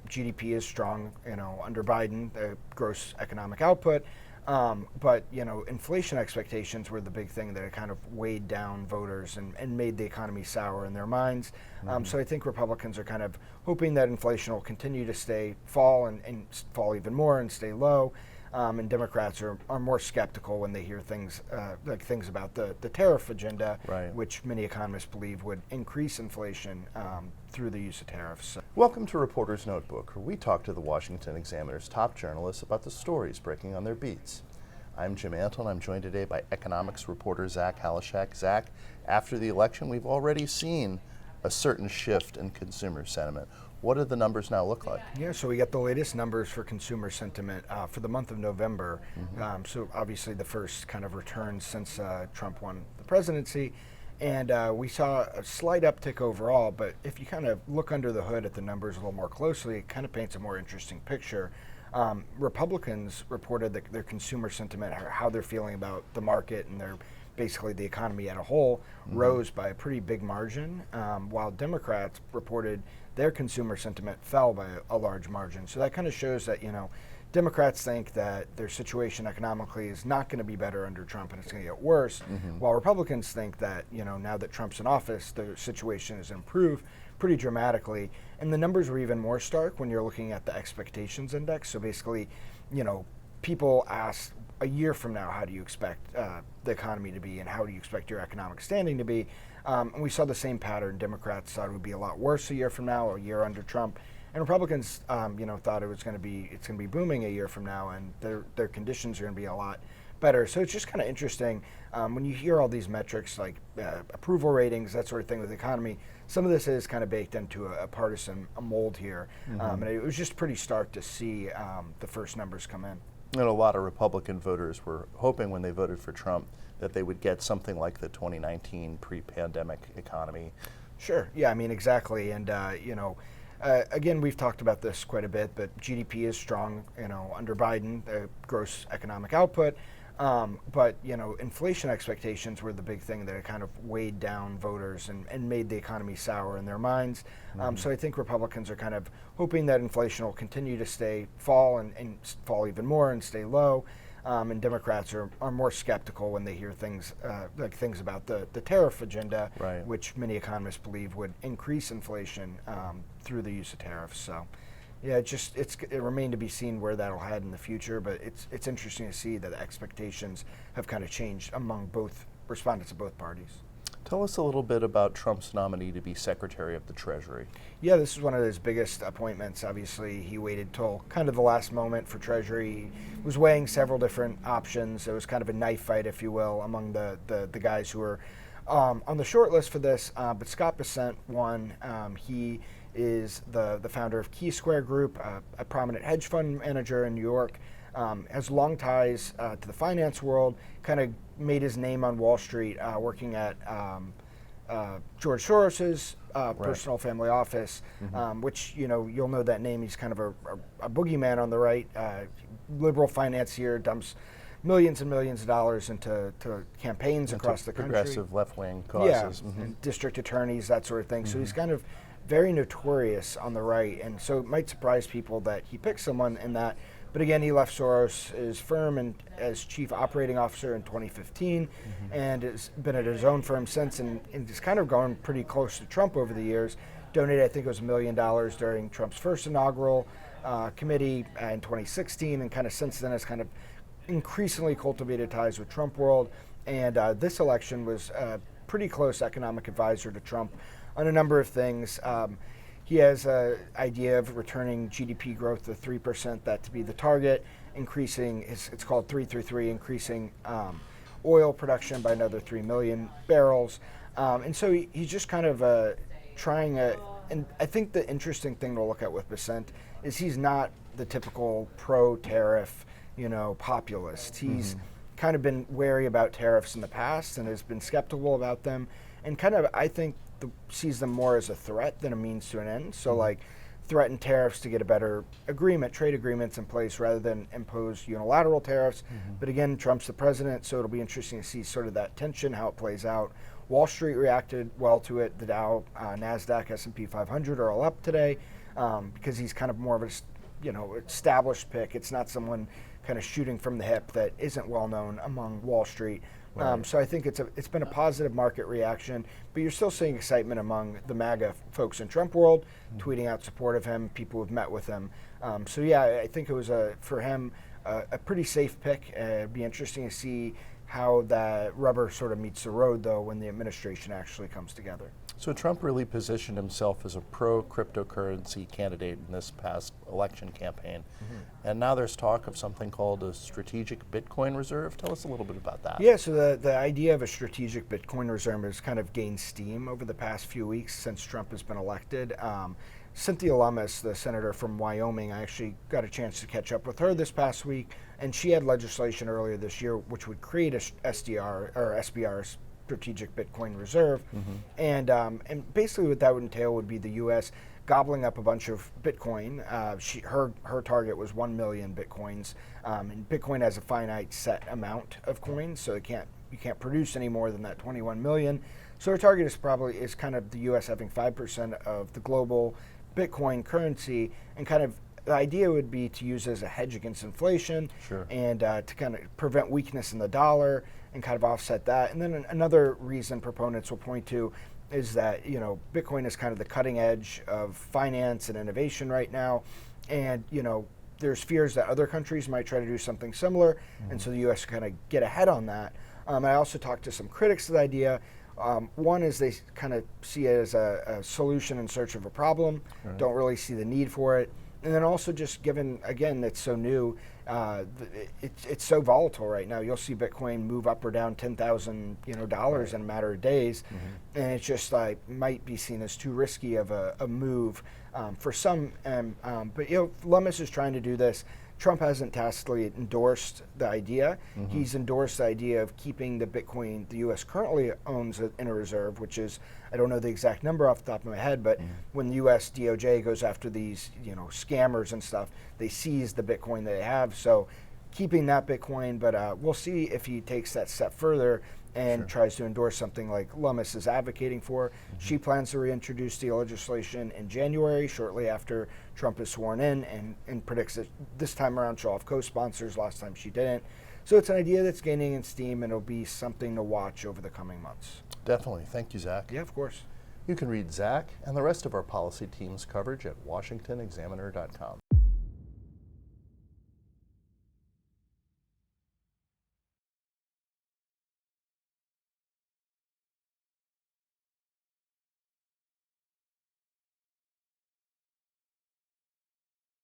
GDP is strong, under Biden, the gross economic output. But inflation expectations were the big thing that had kind of weighed down voters and made the economy sour in their minds. So I think Republicans are kind of hoping that inflation will continue to fall and fall even more and stay low. And Democrats are more skeptical when they hear things things about the tariff agenda, right, which many economists believe would increase inflation through the use of tariffs. Welcome to Reporter's Notebook, where we talk to the Washington Examiner's top journalists about the stories breaking on their beats. I'm Jim Antle, and I'm joined today by economics reporter Zach Halaschak. Zach, after the election, we've already seen a certain shift in consumer sentiment. What do the numbers now look like? Yeah, so we got the latest numbers for consumer sentiment for the month of November. So obviously the first kind of return since Trump won the presidency. And we saw a slight uptick overall, but if you kind of look under the hood at the numbers a little more closely, it kind of paints a more interesting picture. Republicans reported that their consumer sentiment, how they're feeling about the market and basically the economy at a whole, rose by a pretty big margin, while Democrats reported their consumer sentiment fell by a large margin. So that kind of shows that, Democrats think that their situation economically is not going to be better under Trump and it's going to get worse, while Republicans think that, now that Trump's in office, the situation has improved pretty dramatically. And the numbers were even more stark when you're looking at the expectations index. So basically, people asked a year from now, how do you expect the economy to be and how do you expect your economic standing to be? And we saw the same pattern. Democrats thought it would be a lot worse a year from now, a year under Trump. And Republicans, thought it's going to be booming a year from now, and their conditions are going to be a lot better. So it's just kind of interesting when you hear all these metrics like approval ratings, that sort of thing with the economy. Some of this is kind of baked into a partisan mold here, and it was just pretty stark to see the first numbers come in. And a lot of Republican voters were hoping when they voted for Trump that they would get something like the 2019 pre-pandemic economy. Sure. Yeah, I mean, exactly. And, again, we've talked about this quite a bit, but GDP is strong, under Biden, the gross economic output. But inflation expectations were the big thing that had kind of weighed down voters and made the economy sour in their minds. So I think Republicans are kind of hoping that inflation will continue to fall and fall even more and stay low. And Democrats are more skeptical when they hear things things about the tariff agenda, right, which many economists believe would increase inflation through the use of tariffs. So. Yeah, it remained to be seen where that'll head in the future, but it's interesting to see that the expectations have kind of changed among both respondents of both parties. Tell us a little bit about Trump's nominee to be Secretary of the Treasury. Yeah, this is one of his biggest appointments. Obviously, he waited till kind of the last moment for Treasury. He was weighing several different options. It was kind of a knife fight, if you will, among the guys who were on the short list for this, but Scott Bessent won. He is the founder of Key Square Group, a prominent hedge fund manager in New York, has long ties to the finance world, kind of made his name on Wall Street working at George Soros's personal family office, which, you'll know that name. He's kind of a boogeyman on the right, liberal financier, dumps millions and millions of dollars into campaigns across the country. Progressive left-wing causes. Yeah, and district attorneys, that sort of thing. So he's kind of very notorious on the right, and so it might surprise people that he picked someone in that. But again, he left Soros' firm as chief operating officer in 2015, and has been at his own firm since, and has kind of gone pretty close to Trump over the years. Donated, I think it was $1 million during Trump's first inaugural committee in 2016, and kind of since then has kind of increasingly cultivated ties with Trump world. And this election was a pretty close economic advisor to Trump on a number of things. He has an idea of returning GDP growth to 3%, that to be the target, increasing, it's called 333, increasing oil production by another 3 million barrels. And so he's just kind of trying and I think the interesting thing to look at with Bessent is he's not the typical pro-tariff, populist. He's kind of been wary about tariffs in the past and has been skeptical about them, and kind of, I think, sees them more as a threat than a means to an end. So like threaten tariffs to get a better trade agreements in place rather than impose unilateral tariffs. But again, Trump's the president, so it'll be interesting to see sort of that tension, how it plays out. Wall Street reacted well to it. The Dow, NASDAQ, S&P 500 are all up today. because he's kind of more of a established pick. It's not someone kind of shooting from the hip that isn't well known among Wall Street. Right. So I think it's been a positive market reaction, but you're still seeing excitement among the MAGA folks in Trump world, tweeting out support of him, people who've met with him. So yeah, I think it was for him a pretty safe pick. It'd be interesting to see how that rubber sort of meets the road, though, when the administration actually comes together. So Trump really positioned himself as a pro-cryptocurrency candidate in this past election campaign. And now there's talk of something called a strategic Bitcoin reserve. Tell us a little bit about that. Yeah, so the idea of a strategic Bitcoin reserve has kind of gained steam over the past few weeks since Trump has been elected. Cynthia Lummis, the senator from Wyoming, I actually got a chance to catch up with her this past week, and she had legislation earlier this year which would create a SDR or SBR, strategic Bitcoin reserve, and basically what that would entail would be the U.S. gobbling up a bunch of Bitcoin. Her target was 1 million Bitcoins, and Bitcoin has a finite set amount of coins, so you can't produce any more than that 21 million. So her target is kind of the U.S. having 5% of the global Bitcoin currency, and kind of the idea would be to use it as a hedge against inflation, and to kind of prevent weakness in the dollar and kind of offset that. And then another reason proponents will point to is that Bitcoin is kind of the cutting edge of finance and innovation right now, and there's fears that other countries might try to do something similar, and so the U.S. kind of get ahead on that. I also talked to some critics of the idea. One is they kind of see it as a solution in search of a problem, don't really see the need for it. And then also just given, again, it's so new, it's so volatile right now. You'll see Bitcoin move up or down $10,000 in a matter of days, and it's just like might be seen as too risky of a move for some. But Lummis is trying to do this. Trump hasn't tacitly endorsed the idea. He's endorsed the idea of keeping the Bitcoin the U.S. currently owns in a reserve, which is, I don't know the exact number off the top of my head, but when the U.S. DOJ goes after these scammers and stuff, they seize the Bitcoin they have. So keeping that Bitcoin, but we'll see if he takes that step further and tries to endorse something like Lummis is advocating for. She plans to reintroduce the legislation in January, shortly after Trump is sworn in, and predicts that this time around she'll have co-sponsors. Last time she didn't. So it's an idea that's gaining in steam, and it'll be something to watch over the coming months. Definitely. Thank you, Zach. Yeah, of course. You can read Zach and the rest of our policy team's coverage at washingtonexaminer.com.